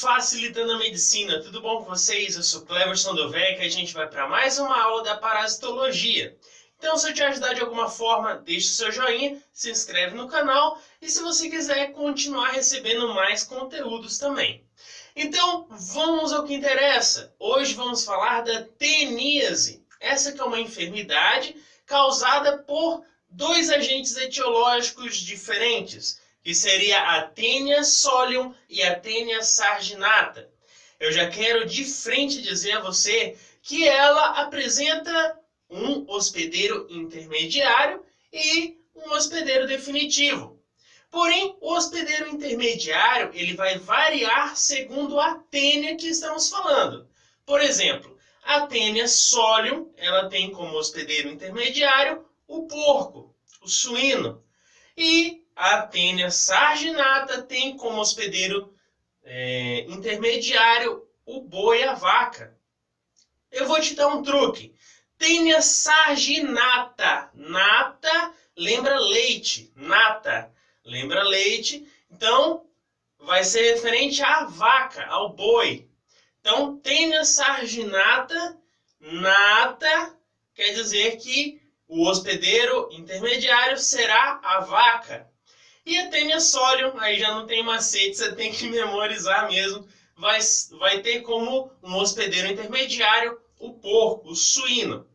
Facilitando a Medicina, tudo bom com vocês? Eu sou Cleverson Dovec e a gente vai para mais uma aula da parasitologia. Então, se eu te ajudar de alguma forma, deixe o seu joinha, se inscreve no canal e se você quiser continuar recebendo mais conteúdos também. Então, vamos ao que interessa. Hoje vamos falar da teníase. Essa que é uma enfermidade causada por dois agentes etiológicos diferentes, que seria a Taenia solium e a Taenia sarginata. Eu já quero de frente dizer a você que ela apresenta um hospedeiro intermediário e um hospedeiro definitivo. Porém, o hospedeiro intermediário ele vai variar segundo a tênia que estamos falando. Por exemplo, a Taenia solium ela tem como hospedeiro intermediário o porco, o suíno. E a Taenia sarginata tem como hospedeiro intermediário o boi, a vaca. Eu vou te dar um truque. Taenia sarginata. Nata lembra leite. Nata lembra leite. Então, vai ser referente à vaca, ao boi. Então, Taenia sarginata, nata, quer dizer que o hospedeiro intermediário será a vaca. E a Taenia solium, aí já não tem macete, você tem que memorizar mesmo. Vai ter como um hospedeiro intermediário o porco, o suíno.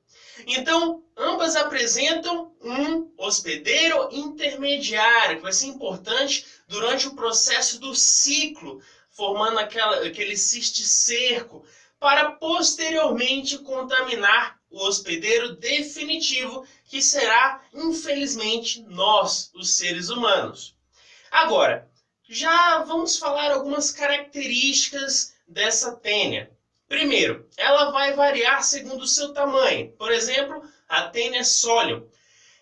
Então, ambas apresentam um hospedeiro intermediário, que vai ser importante durante o processo do ciclo, formando aquele cisticerco, para posteriormente contaminar o hospedeiro definitivo, que será, infelizmente, nós, os seres humanos. Agora, já vamos falar algumas características dessa tênia. Primeiro, ela vai variar segundo o seu tamanho. Por exemplo, a Taenia solium,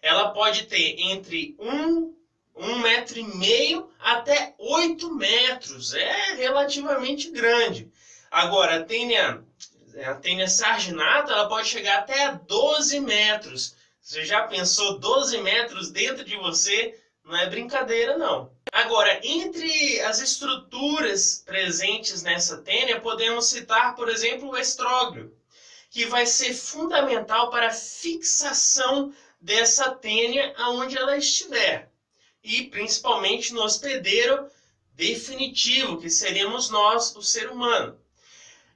ela pode ter entre 1,5 metro até 8 metros. É relativamente grande. Agora, a Taenia sarginata ela pode chegar até 12 metros. Você já pensou 12 metros dentro de você? Não é brincadeira, não. Agora, entre as estruturas presentes nessa tênia, podemos citar, por exemplo, o estróglio, que vai ser fundamental para a fixação dessa tênia aonde ela estiver. E principalmente no hospedeiro definitivo, que seríamos nós, o ser humano.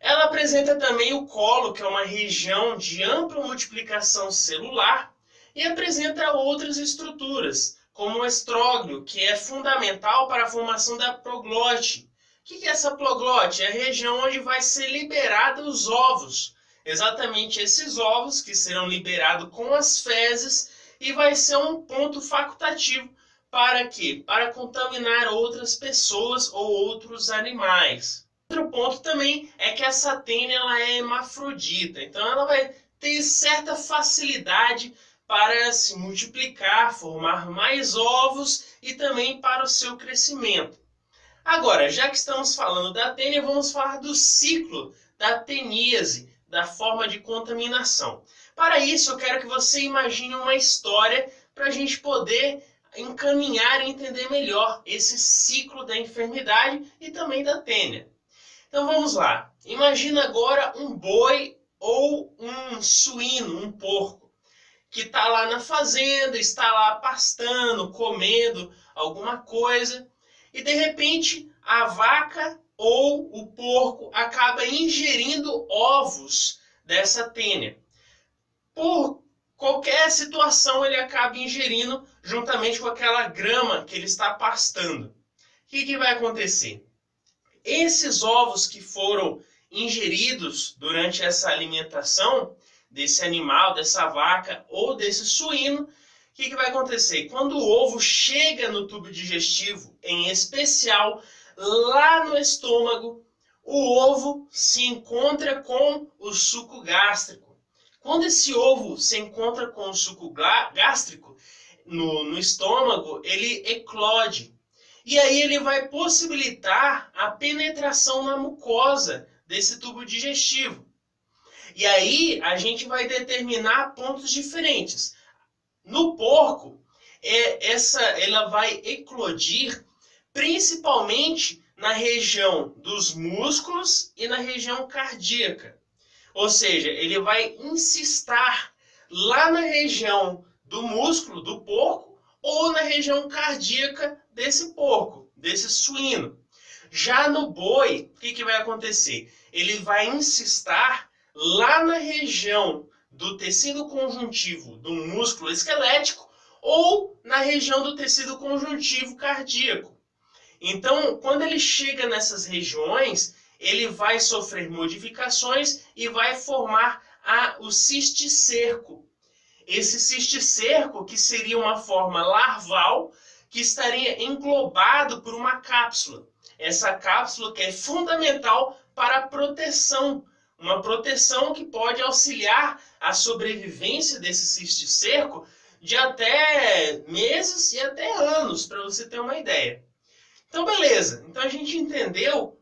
Ela apresenta também o colo, que é uma região de ampla multiplicação celular, e apresenta outras estruturas, como o estróglio, que é fundamental para a formação da proglote. O que é essa proglote? É a região onde vai ser liberada os ovos. Exatamente esses ovos que serão liberados com as fezes e vai ser um ponto facultativo para quê? Para contaminar outras pessoas ou outros animais. Outro ponto também é que essa tênia ela é hermafrodita, então ela vai ter certa facilidade para se multiplicar, formar mais ovos e também para o seu crescimento. Agora, já que estamos falando da tênia, vamos falar do ciclo da teníase, da forma de contaminação. Para isso, eu quero que você imagine uma história para a gente poder encaminhar e entender melhor esse ciclo da enfermidade e também da tênia. Então vamos lá. Imagina agora um boi ou um suíno, um porco, que está lá na fazenda, está lá pastando, comendo alguma coisa, e de repente a vaca ou o porco acaba ingerindo ovos dessa tênia. Por qualquer situação ele acaba ingerindo juntamente com aquela grama que ele está pastando. O que vai acontecer? Esses ovos que foram ingeridos durante essa alimentação desse animal, dessa vaca ou desse suíno, o que vai acontecer? Quando o ovo chega no tubo digestivo, em especial lá no estômago, o ovo se encontra com o suco gástrico. Quando esse ovo se encontra com o suco gástrico no estômago, ele eclode. E aí ele vai possibilitar a penetração na mucosa desse tubo digestivo. E aí a gente vai determinar pontos diferentes. No porco, ela vai eclodir principalmente na região dos músculos e na região cardíaca. Ou seja, ele vai incistar lá na região do músculo do porco ou na região cardíaca desse porco, desse suíno. Já no boi, o que vai acontecer? Ele vai incistar lá na região do tecido conjuntivo do músculo esquelético ou na região do tecido conjuntivo cardíaco. Então, quando ele chega nessas regiões, ele vai sofrer modificações e vai formar o cisticerco. Esse cisticerco, que seria uma forma larval, que estaria englobado por uma cápsula. Essa cápsula que é fundamental para a proteção. Uma proteção que pode auxiliar a sobrevivência desse cisticerco de até meses e até anos, para você ter uma ideia. Então, beleza. Então, a gente entendeu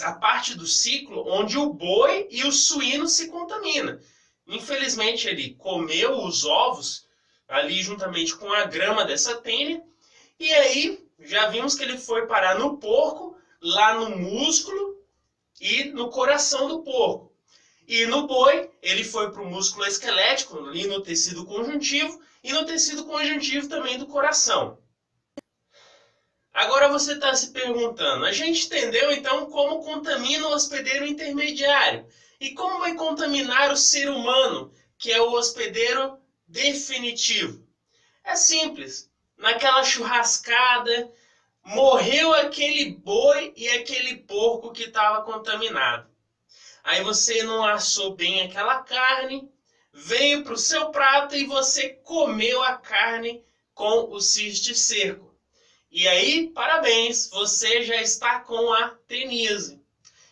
a parte do ciclo onde o boi e o suíno se contaminam. Infelizmente, ele comeu os ovos ali juntamente com a grama dessa tênia. E aí, já vimos que ele foi parar no porco, lá no músculo e no coração do porco. E no boi, ele foi para o músculo esquelético, ali no tecido conjuntivo, e no tecido conjuntivo também do coração. Agora você está se perguntando, a gente entendeu então como contamina o hospedeiro intermediário. E como vai contaminar o ser humano, que é o hospedeiro definitivo? É simples. Naquela churrascada, morreu aquele boi e aquele porco que estava contaminado. Aí você não assou bem aquela carne, veio para o seu prato e você comeu a carne com o cisticerco. E aí, parabéns, você já está com a teníase.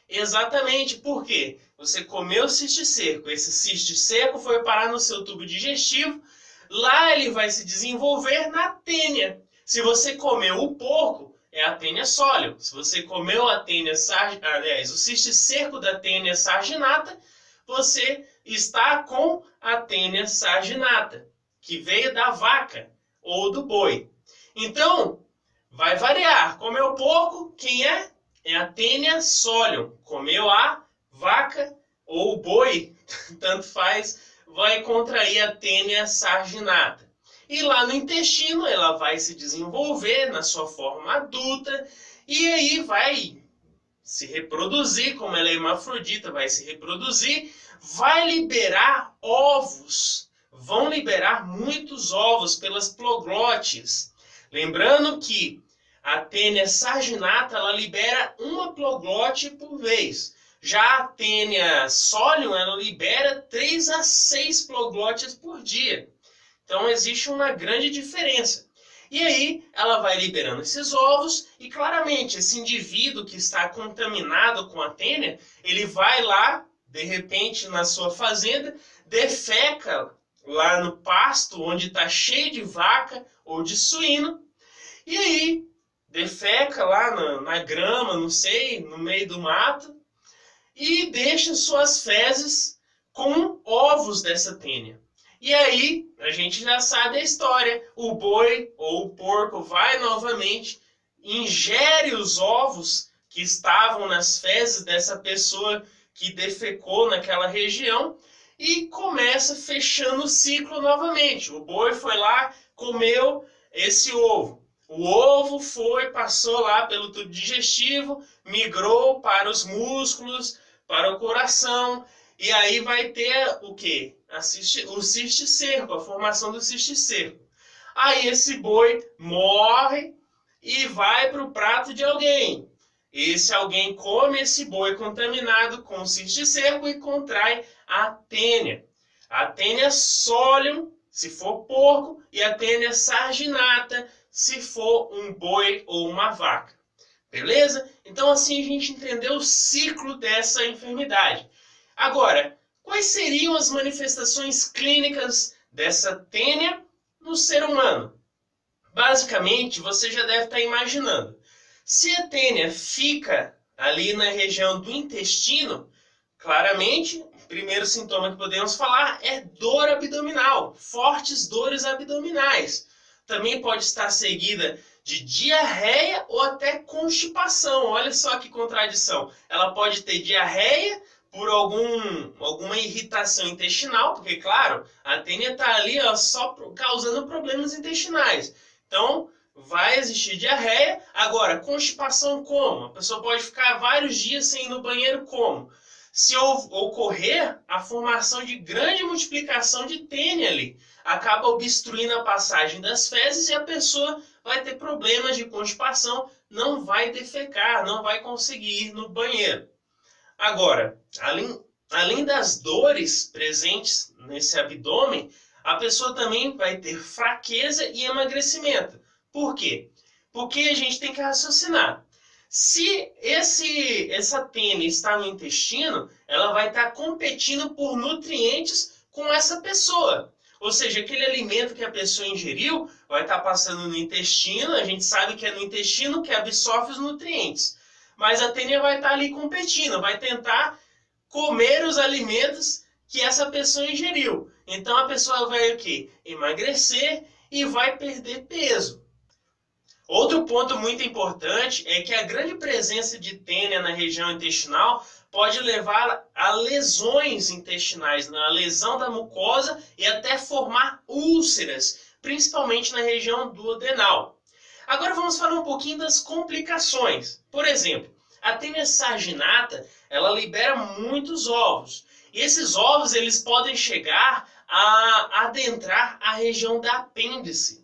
Exatamente, por quê? Você comeu o cisticerco, esse cisticerco foi parar no seu tubo digestivo, lá ele vai se desenvolver na tênia. Se você comeu o porco, é a tênia sóleo. Se você comeu a tênia, o cisticerco da tênia sarginata, você está com a tênia sarginata, que veio da vaca ou do boi. Então, vai variar. Comeu o porco, quem é? É a tênia sóleo. Comeu a vaca ou o boi, tanto faz, vai contrair a tênia sarginata. E lá no intestino ela vai se desenvolver na sua forma adulta e aí vai se reproduzir, como ela é hermafrodita, vai se reproduzir, vai liberar ovos, vão liberar muitos ovos pelas ploglotes. Lembrando que a tênia sarginata ela libera uma ploglote por vez. Já a tênia sóleo ela libera 3 a 6 ploglotes por dia. Então existe uma grande diferença. E aí ela vai liberando esses ovos e claramente esse indivíduo que está contaminado com a tênia, ele vai lá, de repente na sua fazenda, defeca lá no pasto onde está cheio de vaca ou de suíno, e aí defeca lá na grama, não sei, no meio do mato, e deixa suas fezes com ovos dessa tênia. E aí, a gente já sabe a história. O boi ou o porco vai novamente, ingere os ovos que estavam nas fezes dessa pessoa que defecou naquela região e começa fechando o ciclo novamente. O boi foi lá, comeu esse ovo. O ovo passou lá pelo tubo digestivo, migrou para os músculos, para o coração, e aí vai ter o quê? O cisticerco, a formação do cisticerco. Aí esse boi morre e vai para o prato de alguém. Esse alguém come esse boi contaminado com cisticerco e contrai a tênia. A tênia solium, se for porco, e a tênia sarginata, se for um boi ou uma vaca. Beleza? Então assim a gente entendeu o ciclo dessa enfermidade. Agora, quais seriam as manifestações clínicas dessa tênia no ser humano? Basicamente, você já deve estar imaginando. Se a tênia fica ali na região do intestino, claramente, o primeiro sintoma que podemos falar é dor abdominal, fortes dores abdominais. Também pode estar seguida de diarreia ou até constipação. Olha só que contradição. Ela pode ter diarreia por alguma irritação intestinal, porque, claro, a tênia está ali ó, só causando problemas intestinais. Então, vai existir diarreia. Agora, constipação como? A pessoa pode ficar vários dias sem ir no banheiro como? Se ocorrer a formação de grande multiplicação de tênia ali, acaba obstruindo a passagem das fezes e a pessoa vai ter problemas de constipação, não vai defecar, não vai conseguir ir no banheiro. Agora, além das dores presentes nesse abdômen, a pessoa também vai ter fraqueza e emagrecimento. Por quê? Porque a gente tem que raciocinar. Se essa tênia está no intestino, ela vai estar competindo por nutrientes com essa pessoa. Ou seja, aquele alimento que a pessoa ingeriu vai estar passando no intestino, a gente sabe que é no intestino que absorve os nutrientes. Mas a tênia vai estar ali competindo, vai tentar comer os alimentos que essa pessoa ingeriu. Então a pessoa vai o quê? Emagrecer e vai perder peso. Outro ponto muito importante é que a grande presença de tênia na região intestinal pode levar a lesões intestinais, a lesão da mucosa e até formar úlceras, principalmente na região duodenal. Agora vamos falar um pouquinho das complicações. Por exemplo, a tênia saginata, ela libera muitos ovos. E esses ovos eles podem chegar a adentrar a região da apêndice.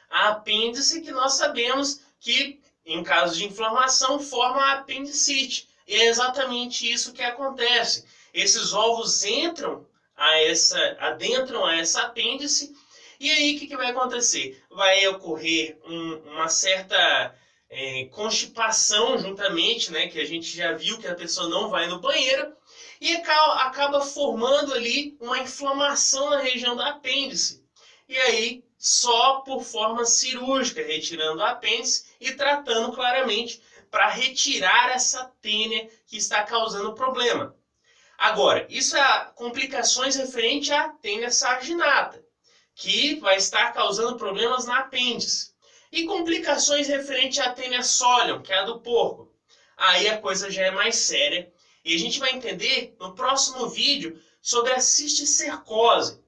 A apêndice que nós sabemos que, em caso de inflamação, forma a apendicite. E é exatamente isso que acontece. Esses ovos adentram a essa apêndice. E aí, o que vai acontecer? Vai ocorrer uma certa constipação juntamente, né? Que a gente já viu que a pessoa não vai no banheiro. E acaba formando ali uma inflamação na região da apêndice. E aí, só por forma cirúrgica, retirando a apêndice e tratando claramente para retirar essa tênia que está causando problema. Agora, isso é complicações referente à tênia saginata, que vai estar causando problemas na apêndice. E complicações referente à tênia solium, que é a do porco. Aí a coisa já é mais séria e a gente vai entender no próximo vídeo sobre a cisticercose.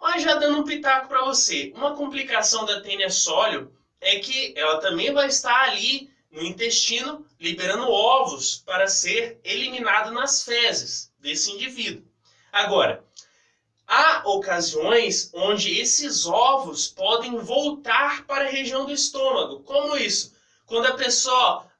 Mas já dando um pitaco para você, uma complicação da tênia solium é que ela também vai estar ali no intestino liberando ovos para ser eliminado nas fezes desse indivíduo. Agora, há ocasiões onde esses ovos podem voltar para a região do estômago. Como isso? Quando a pessoa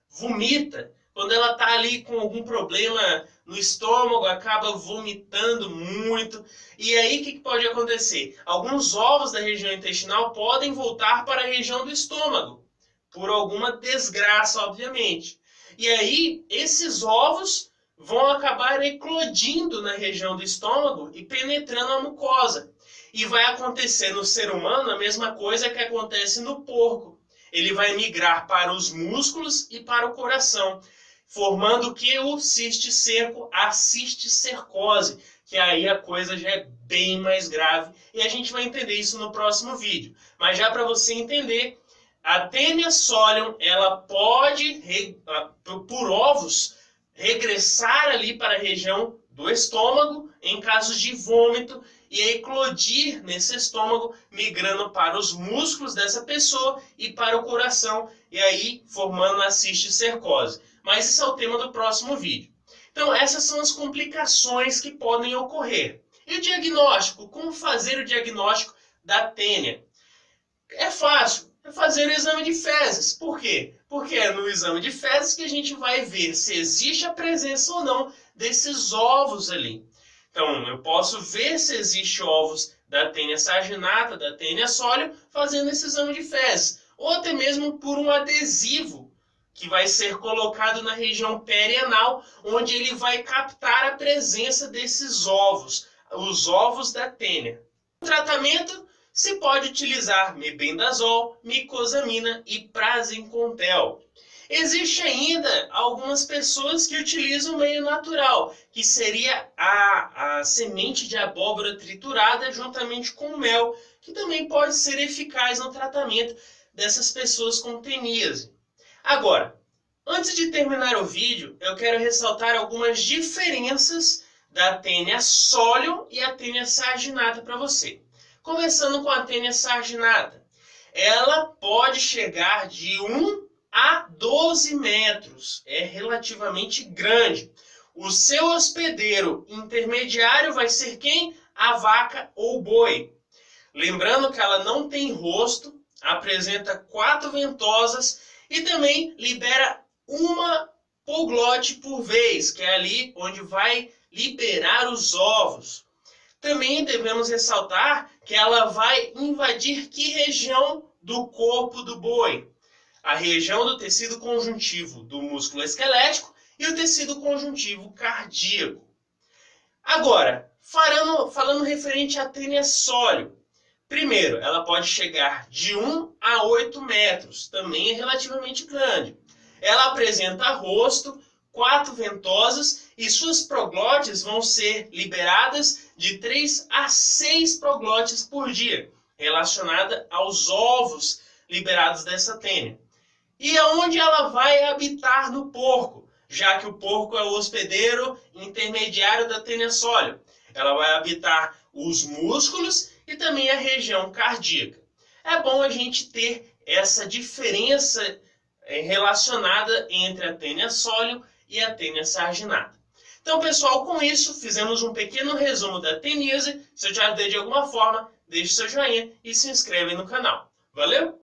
vomita, quando ela está ali com algum problema no estômago, acaba vomitando muito. E aí o que pode acontecer? Alguns ovos da região intestinal podem voltar para a região do estômago, por alguma desgraça, obviamente. E aí esses ovos vão acabar eclodindo na região do estômago e penetrando a mucosa. E vai acontecer no ser humano a mesma coisa que acontece no porco. Ele vai migrar para os músculos e para o coração, formando o que? O cisticerco, a cisticercose, que aí a coisa já é bem mais grave. E a gente vai entender isso no próximo vídeo. Mas já para você entender, a tênia solium, ela pode, por ovos, regressar ali para a região do estômago em casos de vômito e eclodir nesse estômago, migrando para os músculos dessa pessoa e para o coração, e aí formando a cisticercose. Mas esse é o tema do próximo vídeo. Então essas são as complicações que podem ocorrer. E o diagnóstico? Como fazer o diagnóstico da tênia? É fácil. É fazer o exame de fezes. Por quê? Porque é no exame de fezes que a gente vai ver se existe a presença ou não desses ovos ali. Então, eu posso ver se existe ovos da tênia saginata, da tênia solium, fazendo esse exame de fezes. Ou até mesmo por um adesivo que vai ser colocado na região perianal, onde ele vai captar a presença desses ovos, os ovos da tênia. O tratamento se pode utilizar mebendazol, micosamina e praziquantel. Existe ainda algumas pessoas que utilizam o meio natural, que seria a semente de abóbora triturada juntamente com mel, que também pode ser eficaz no tratamento dessas pessoas com teníase. Agora, antes de terminar o vídeo, eu quero ressaltar algumas diferenças da Taenia solium e a Taenia sarginata para você. Começando com a Taenia sarginata. Ela pode chegar de 1 a 12 metros. É relativamente grande. O seu hospedeiro intermediário vai ser quem? A vaca ou o boi. Lembrando que ela não tem rosto, apresenta 4 ventosas e também libera uma polglote por vez, que é ali onde vai liberar os ovos. Também devemos ressaltar que ela vai invadir que região do corpo do boi? A região do tecido conjuntivo do músculo esquelético e o tecido conjuntivo cardíaco. Agora, falando referente à Taenia solium. Primeiro, ela pode chegar de 1 a 8 metros, também é relativamente grande. Ela apresenta rosto, 4 ventosas e suas proglotes vão ser liberadas de 3 a 6 proglotes por dia, relacionada aos ovos liberados dessa Taenia. E aonde ela vai habitar no porco, já que o porco é o hospedeiro intermediário da Taenia solium. Ela vai habitar os músculos e também a região cardíaca. É bom a gente ter essa diferença relacionada entre a Taenia solium e a Taenia sarginata. Então, pessoal, com isso, fizemos um pequeno resumo da teníase. Se eu te ajudei de alguma forma, deixe seu joinha e se inscreve no canal. Valeu?